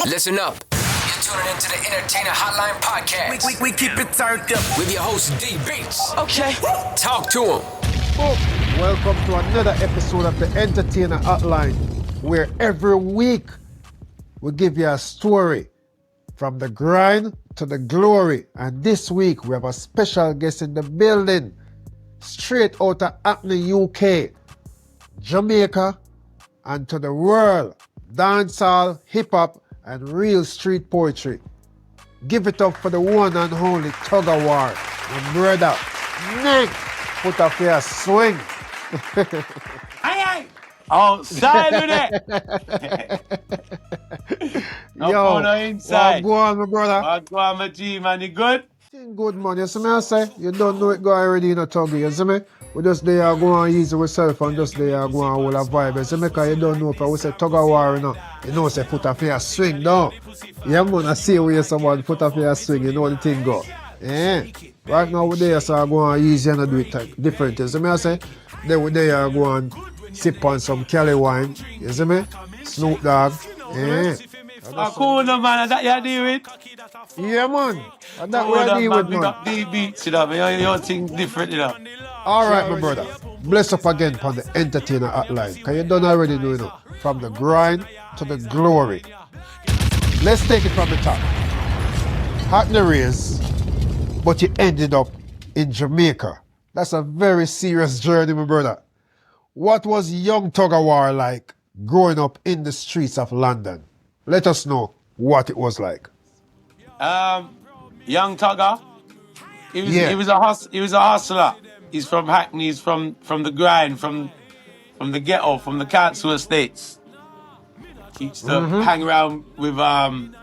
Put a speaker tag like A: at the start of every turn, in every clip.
A: Listen up. You're tuning into the Entertainer Hotline Podcast.
B: We keep it turned up.
A: With your host, Dbeatzz.
B: Okay.
A: Talk to him.
C: Welcome to another episode of the Entertainer Hotline, where every week we give you a story from the grind to the glory. And this week we have a special guest in the building, straight out of Hackney, UK, Jamaica, and to the world. Dancehall, hip-hop, and real street poetry. Give it up for the one and only Tuggawar, my brother. Nick, put up your swing.
D: Aye. Outside with it. No phone inside.
C: Go on, my brother.
D: Go on, my G, man. You good?
C: Good, man. You see me, I say? You don't know it go already in a Tuggy, you see me? We just there go and easy ourselves and just there go and hold a vibe. You see me? Because you don't know if I say Tuggawar, you know. You know, say put up your swing down. Yeah, man, I see where someone put up your swing, you know the thing go. Yeah. Right now we're there, so I go and easy and do it different. You see me, I say? Then we're there go and sip on some Cali wine. You see me? Snoop Dogg. Yeah.
D: Cool, no, man. That you deal with?
C: Yeah, man. And that what I deal with, man.
D: We got Dbeatzz, you know. Your thing different, you know.
C: All right, my brother. Bless up again upon the Entertainer Hotline. Because you don't already know, you know. From the grind to the glory. Let's take it from the top. Hackney race, but you ended up in Jamaica. That's a very serious journey, my brother. What was young Tuggawar like growing up in the streets of London? Let us know what it was like.
D: Young Tugger. He was a hustler. He's from Hackney. He's from the grind, from the ghetto, from the council estates. He used to hang around with I'm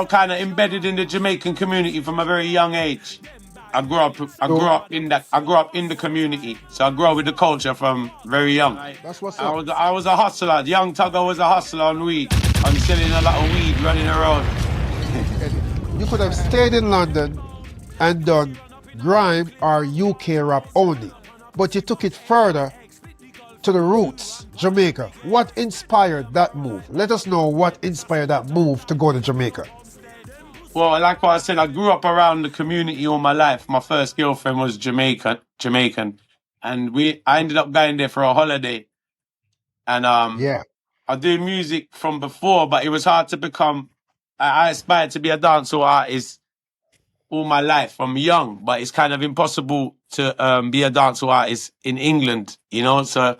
D: kind of embedded in the Jamaican community from a very young age. I grew up in the community, so I grew up with the culture from very young.
C: That's what's up.
D: I was a hustler. Young Tugger was a hustler on weed. I'm selling a lot of weed, running around.
C: You could have stayed in London and done grime or UK rap only, but you took it further to the roots, Jamaica. What inspired that move? Let us know what inspired that move to go to Jamaica.
D: Well, like what I said, I grew up around the community all my life. My first girlfriend was Jamaican, and I ended up going there for a holiday. And I did music from before, but it was hard to become. I aspired to be a dancehall artist all my life from young, but it's kind of impossible to be a dancehall artist in England, you know. So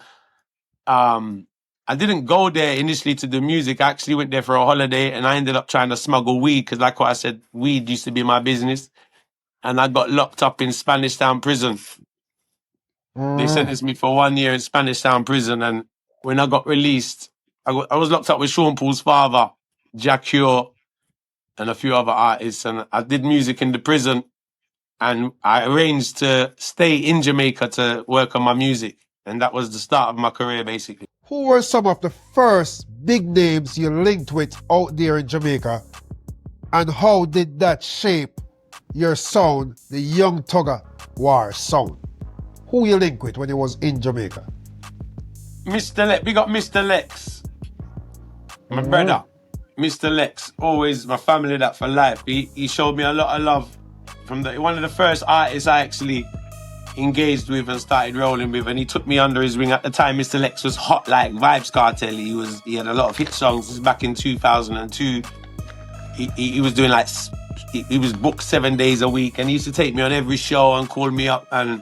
D: I didn't go there initially to do music. I actually went there for a holiday, and I ended up trying to smuggle weed because, like what I said, weed used to be my business. And I got locked up in Spanish Town prison. They sentenced me for 1 year in Spanish Town prison, and when I got released, I was locked up with Sean Paul's father, Jack Cure, and a few other artists, and I did music in the prison, and I arranged to stay in Jamaica to work on my music, and that was the start of my career, basically.
C: Who were some of the first big names you linked with out there in Jamaica, and how did that shape your sound, the young Tuggawar sound? Who you link with when you was in Jamaica?
D: Mr. Lex, we got Mr. Lex, my brother. Mr. Lex, always my family that for life. He showed me a lot of love from one of the first artists I actually engaged with and started rolling with, and he took me under his wing. At the time, Mr. Lex was hot like Vybz Kartel. He had a lot of hit songs. This was back in 2002. He was doing he was booked 7 days a week, and he used to take me on every show and call me up and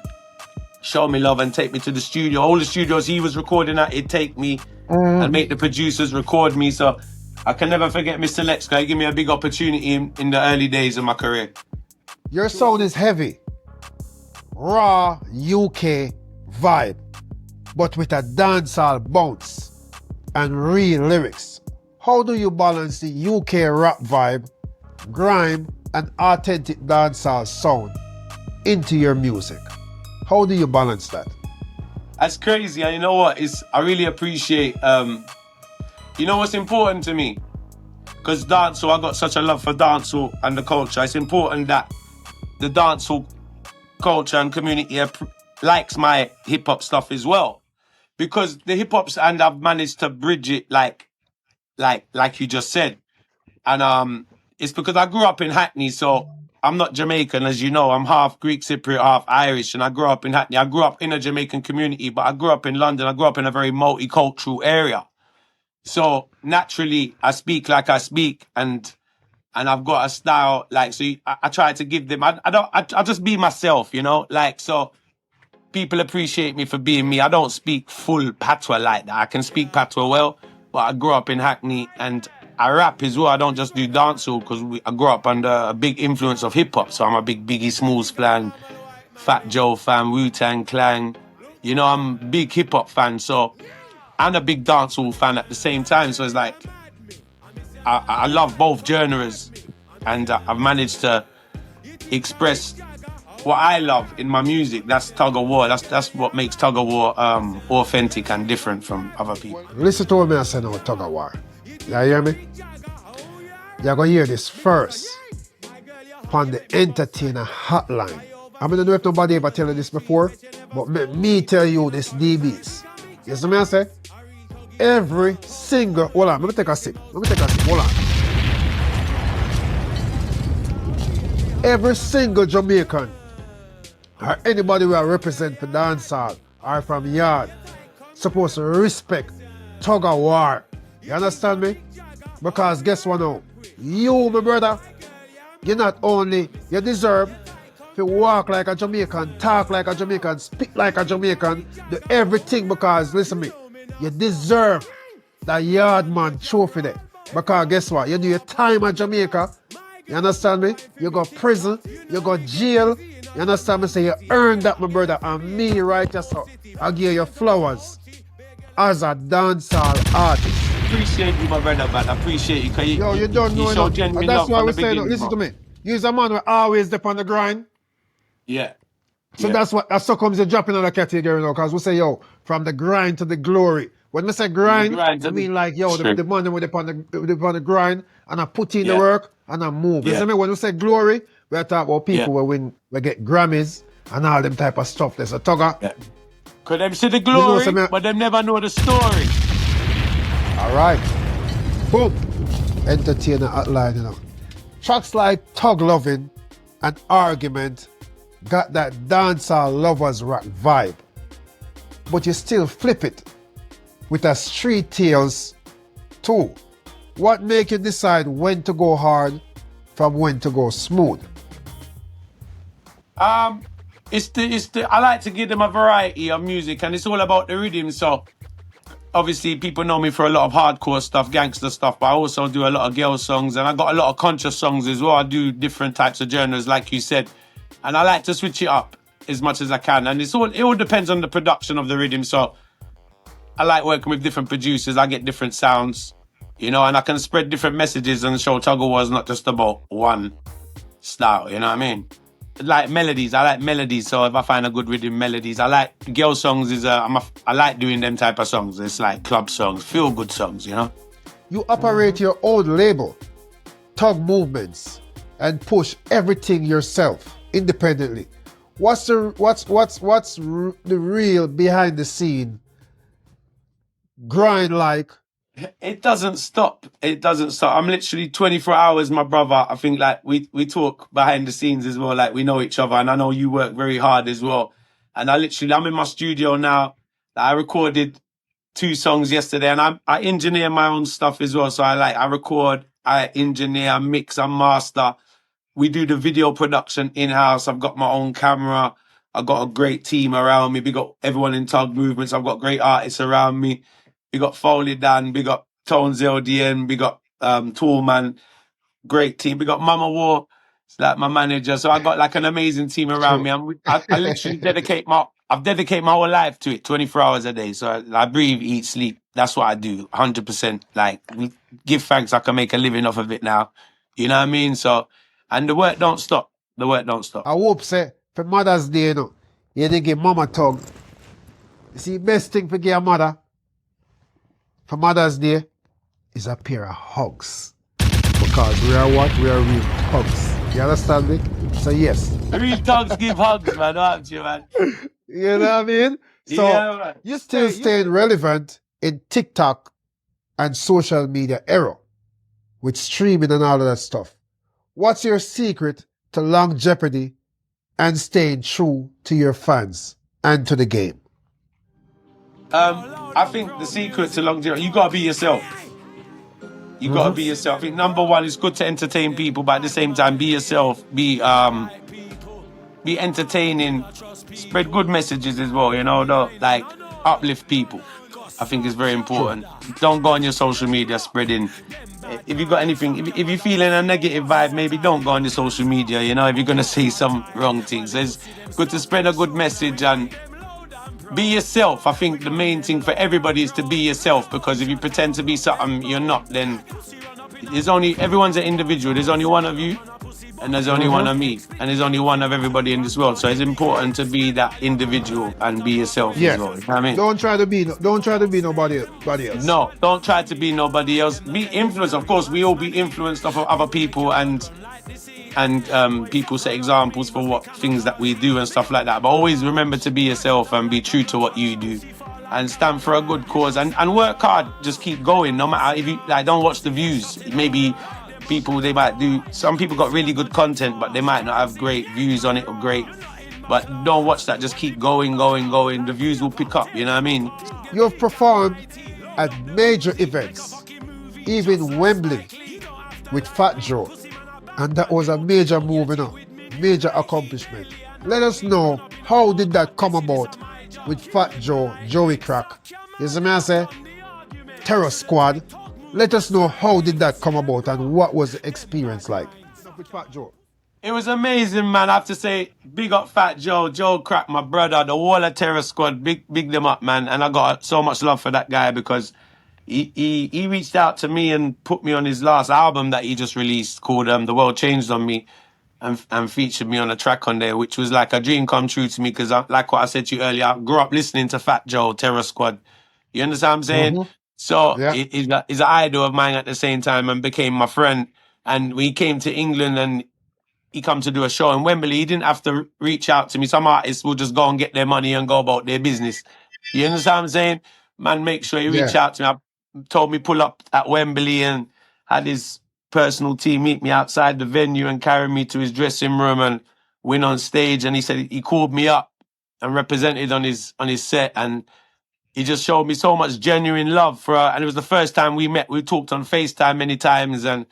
D: show me love and take me to the studio. All the studios he was recording at, he'd take me and make the producers record me. So I can never forget Mr. Lex, because he gave me a big opportunity in the early days of my career.
C: Your sound is heavy, raw UK vibe, but with a dancehall bounce and real lyrics. How do you balance the UK rap vibe, grime, and authentic dancehall sound into your music? How do you balance that?
D: That's crazy, and you know what? I really appreciate. You know what's important to me? Because dancehall, I got such a love for dancehall and the culture. It's important that the dancehall culture and community likes my hip-hop stuff as well. Because the hip-hop's, and I've managed to bridge it like like you just said. And it's because I grew up in Hackney, so I'm not Jamaican, as you know. I'm half Greek Cypriot, half Irish, and I grew up in Hackney. I grew up in a Jamaican community, but I grew up in London. I grew up in a very multicultural area. So naturally, I speak like I speak, and I've got a style like so. I try to give them. I just be myself, you know. Like so, people appreciate me for being me. I don't speak full patois like that. I can speak patois well, but I grew up in Hackney and I rap as well. I don't just do dancehall because I grew up under a big influence of hip hop. So I'm a big Biggie Smalls fan, Fat Joe fan, Wu-Tang Clan. You know, I'm a big hip hop fan. So I'm a big dancehall fan at the same time. So it's like I love both genres, and I've managed to express what I love in my music. That's Tuggawar. That's what makes Tuggawar authentic and different from other people.
C: Listen to what I say now, Tuggawar. You hear me? You're going to hear this first on the Entertainer Hotline. I don't know if nobody ever tell you this before, but me tell you this Dbeatzz. You see what I say? Every single... Hold on, let me take a sip. Hold on. Every single Jamaican or anybody who represent the dancehall or from yard supposed to respect Tuggawar. You understand me? Because guess what now? You, my brother, you deserve to walk like a Jamaican, talk like a Jamaican, speak like a Jamaican, do everything because, listen to me, you deserve that Yardman trophy there. Because guess what? You do your time at Jamaica, you understand me? You go prison, you go jail, you understand me? So you earned that, my brother, and me right here, so I give you flowers as a dancehall artist.
D: Appreciate you, my brother, man. I appreciate you.
C: Yo, you don't know enough. And that's why we say, listen to me. You're a man who always up on the grind.
D: Yeah.
C: So that's so comes you dropping on the category now, because we say, yo, from the grind to the glory. When we say grind, I mean like, yo, the man with upon the grind, and I put in the work, and I move. You see me? When we say glory, we talk about people who win, we get Grammys, and all them type of stuff. There's a Tugger.
D: Yeah. Because them see the glory, you know, but them never know the story.
C: All right. Boom. Entertainer Hotline, you know. Tracks like Tug Loving and Argument got that dancehall lovers rock vibe. But you still flip it with a Street Tales too. What make you decide when to go hard from when to go smooth?
D: I like to give them a variety of music, and it's all about the rhythm. So obviously people know me for a lot of hardcore stuff, gangster stuff, but I also do a lot of girl songs, and I got a lot of conscious songs as well. I do different types of genres, like you said, and I like to switch it up as much as I can. And it all depends on the production of the rhythm. So I like working with different producers. I get different sounds, you know, and I can spread different messages and show Tuggawar is not just about one style, you know what I mean? Like melodies, I like melodies. So if I find a good rhythm, melodies. I like girl songs. I like doing them type of songs. It's like club songs, feel good songs, you know.
C: You operate your own label, Tug Movements, and push everything yourself independently. What's the real behind the scene grind like?
D: It doesn't stop. I'm literally 24 hours, my brother. I think like we talk behind the scenes as well. Like we know each other, and I know you work very hard as well. And I'm in my studio now. I recorded 2 songs yesterday, and I engineer my own stuff as well. So I record, I engineer, mix, and master. We do the video production in-house. I've got my own camera. I've got a great team around me. We got everyone in Tug Movements. I've got great artists around me. We got Foley Dan, we got Tones LDN, we got Toolman, great team. We got Mama War, it's like my manager. So I got like an amazing team around me. I literally dedicate my whole life to it, 24 hours a day. So I breathe, eat, sleep. That's what I do, 100%. Like, we give thanks I can make a living off of it now. You know what I mean? So, and the work don't stop. I
C: hope, say, for Mother's Day, you know, you didn't give Mama Tug. You see, best thing for give a mother for Mother's Day is a pair of hugs. Because we are what? We are real hugs. You understand me? So yes.
D: Real thugs give hugs, man, don't you, man?
C: You know what I mean? So
D: yeah, man.
C: you still staying relevant in TikTok and social media era with streaming and all of that stuff. What's your secret to longevity and staying true to your fans and to the game?
D: I think the secret to longevity, you gotta be yourself. You gotta be yourself. I think number one, it's good to entertain people, but at the same time, be yourself. Be entertaining. Spread good messages as well. Like uplift people. I think it's very important. Don't go on your social media spreading. If you got anything, if you're feeling a negative vibe, maybe don't go on your social media. If you're gonna say some wrong things, it's good to spread a good message and be yourself. I think the main thing for everybody is to be yourself, because if you pretend to be something you're not, then everyone's an individual. There's only one of you, and there's only one of me, and there's only one of everybody in this world. So it's important to be that individual and be yourself as well. You know what I mean?
C: Don't try to be nobody else.
D: No, don't try to be nobody else. Be influenced. Of course, we all be influenced off of other people, and people set examples for what things that we do and stuff like that. But always remember to be yourself and be true to what you do, and stand for a good cause and work hard. Just keep going, no matter if you don't watch the views. Maybe some people got really good content, but they might not have great views on it or great. But don't watch that. Just keep going. The views will pick up. You know what I mean?
C: You've performed at major events, even Wembley with Fat Joe, and that was a major move, major accomplishment. Let us know, how did that come about with Fat Joe, Joey Crack? You see me I say? Terror Squad. Let us know, how did that come about and what was the experience like with Fat Joe?
D: It was amazing, man. I have to say, big up Fat Joe, Joe Crack, my brother, the whole of Terror Squad, big them up, man. And I got so much love for that guy, because he reached out to me and put me on his last album that he just released called The World Changed on Me, and featured me on a track on there, which was like a dream come true to me, because like what I said to you earlier, I grew up listening to Fat Joe, Terror Squad. You understand what I'm saying? So he's an idol of mine at the same time, and became my friend. And we came to England and he come to do a show in Wembley. He didn't have to reach out to me. Some artists will just go and get their money and go about their business. You understand what I'm saying? Man, make sure you reach out to me. I told me pull up at Wembley, and had his personal team meet me outside the venue and carry me to his dressing room and went on stage. And he said he called me up and represented on his set, and he just showed me so much genuine love for her. And it was the first time we met. We talked on FaceTime many times, and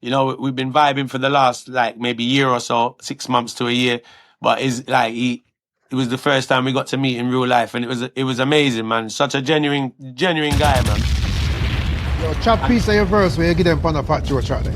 D: we've been vibing for the last maybe year or so, 6 months to a year. But it was the first time we got to meet in real life, and it was amazing, man. Such a genuine guy, man.
C: Yo, chop piece of your verse where you get them on the Fat Joe track there.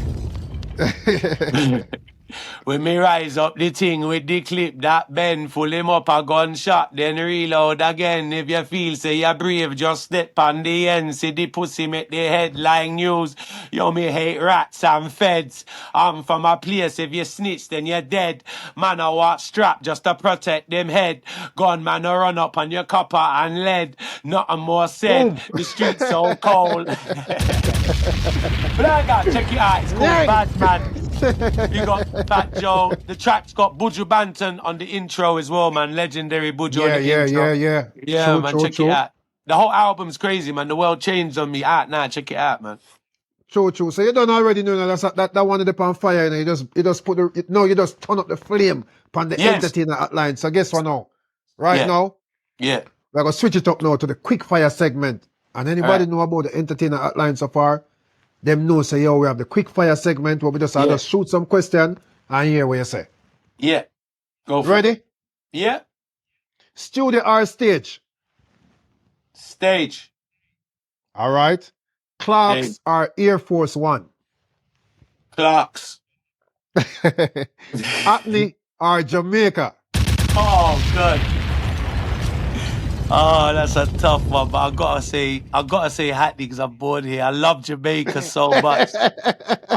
D: When me rise up the thing with the clip that bend, full him up a gunshot, then reload again. If you feel say you're brave, just step on the end. See the pussy make the headline news. Yo, me hate rats and feds. I'm from a place, if you snitch, then you're dead. Man, I walk strap just to protect them head. Gunman a run up on your copper and lead. Nothing more said. The streets so cold. But I got check your eyes, cool bad man. You got Fat Joe. The track's got Buju Banton on the intro as well, man. Legendary Buju on the intro. Yeah, true, man. Check it out. The whole album's crazy, man. The World Changed on Me. Check it out, man.
C: True. So you don't already know that one of the on fire, you just put you just turn up the flame upon the Entertainer Hotline. So guess what now? Now?
D: Yeah.
C: We're gonna switch it up now to the quick fire segment. And anybody know about the Entertainer Hotline so far? Them know say, we have the quick fire segment where we just shoot some question and hear what you say.
D: Yeah. Go for
C: Ready?
D: it. Yeah.
C: Studio or stage?
D: Stage.
C: All right. Clarks or Air Force One?
D: Clarks.
C: Hackney or Jamaica?
D: Oh, good. Oh, that's a tough one, but I gotta say Hackney because I'm born here. I love Jamaica so much. But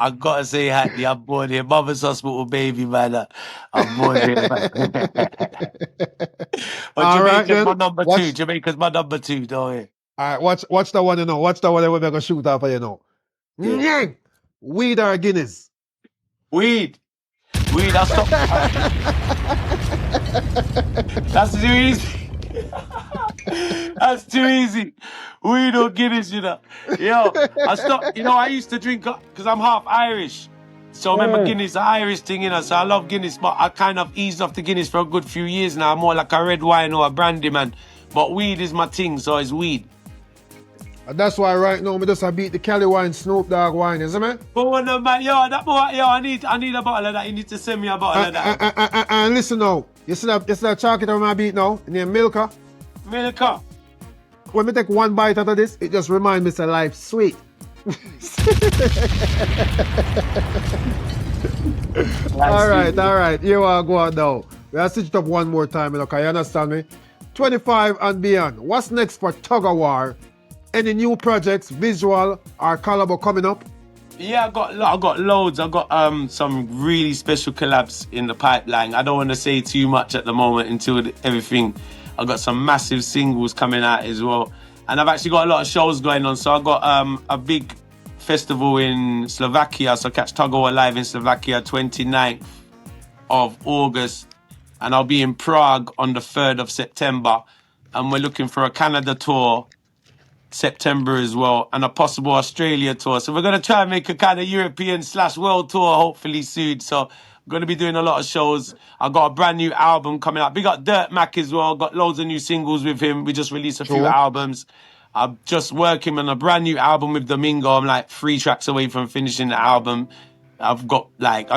D: I gotta say Hackney. I'm born here. Mother's hospital baby, man. I'm born here, man. But Jamaica's my number two. Jamaica's my number two, don't you?
C: All right, watch the one you know. Watch the one that we're gonna shoot off of, you know. Yeah. Weed or Guinness?
D: Weed. That's that's too easy. That's too easy. We don't Guinness, you know. Yo, I stopped. You know, I used to drink because I'm half Irish. So remember Guinness, the Irish thing, you know. So I love Guinness, but I kind of eased off the Guinness for a good few years now. I'm more like a red wine or a brandy man. But weed is my thing, so it's weed.
C: And that's why right now I just beat the Cali wine, Snoop Dogg wine, isn't it?
D: But no, man, I need a bottle of that. You need to send me a bottle of that.
C: And listen now, you see that chocolate on my beat now, named Milka?
D: Milka.
C: When we take one bite out of this, it just reminds me of life sweet. all right, here I go on now. We'll switch it up one more time, okay, you understand me? 25 and beyond. What's next for Tuggawar? Any new projects, visual or collabo coming up?
D: Yeah, I got loads. I got some really special collabs in the pipeline. I don't want to say too much at the moment until everything. I got some massive singles coming out as well, and I've actually got a lot of shows going on. So I got a big festival in Slovakia. So catch Tuggawar live in Slovakia 29th of August, and I'll be in Prague on the 3rd of September, and we're looking for a Canada tour. September as well, and a possible Australia tour. So we're going to try and make a kind of European/world tour hopefully soon. So I'm going to be doing a lot of shows. I got a brand new album coming out. Big up Dirt Mac as well. Got loads of new singles with him. We just released a few albums. I'm just working on a brand new album with Domingo. I'm like 3 tracks away from finishing the album. I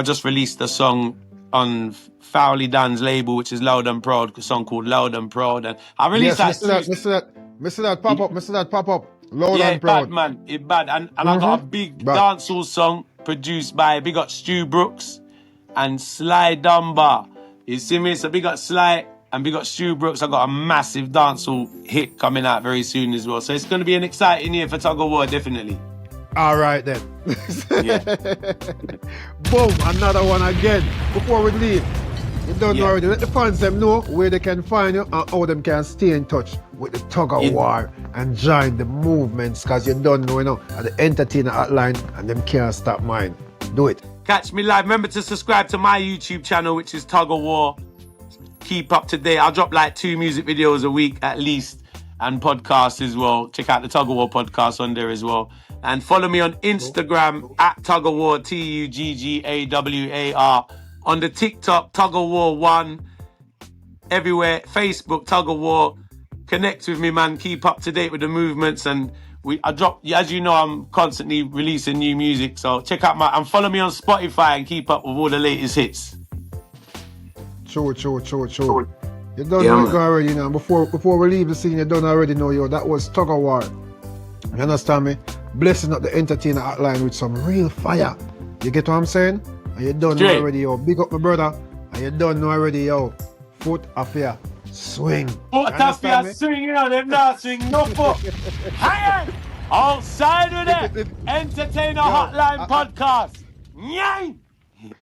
D: just released a song on Foully Dan's label, which is Loud and Proud, a song called Loud and Proud. And I released
C: Mr. That pop up. Loud and Proud.
D: Bad, man. It's bad. And I got a big dancehall song produced by big up Stu Brooks and Sly Dunbar. You see me? So big up Sly and big up Stu Brooks. I got a massive dancehall hit coming out very soon as well. So it's going to be an exciting year for Tuggawar, definitely.
C: All right then.
D: Yeah.
C: Boom, another one again. Before we leave, you don't know already. Let the fans them know where they can find you and how them can stay in touch with the Tuggawar and join the movements, because you don't know, at the Entertainer Hotline, and them can't stop mine. Do it.
D: Catch me live. Remember to subscribe to my YouTube channel, which is Tuggawar. Keep up to date. I'll drop like 2 music videos a week at least, and podcasts as well. Check out the Tuggawar podcast on there as well. And follow me on Instagram at Tuggawar, Tuggawar. On the TikTok, Tuggawar1. Everywhere, Facebook, Tuggawar. Connect with me, man. Keep up to date with the movements. And as you know, I'm constantly releasing new music. So check out and follow me on Spotify and keep up with all the latest hits.
C: True. You don't know it already, Before we leave the scene, you don't already know, that was Tuggawar. You understand me? Blessing up the Entertainer Hotline with some real fire. You get what I'm saying? And you don't know already, Big up my brother. And you don't know already, Foot affair. Swing.
D: Foot affair swing, them not swing no foot. Hang on! Outside with it! Entertainer Hotline Podcast. Nyang!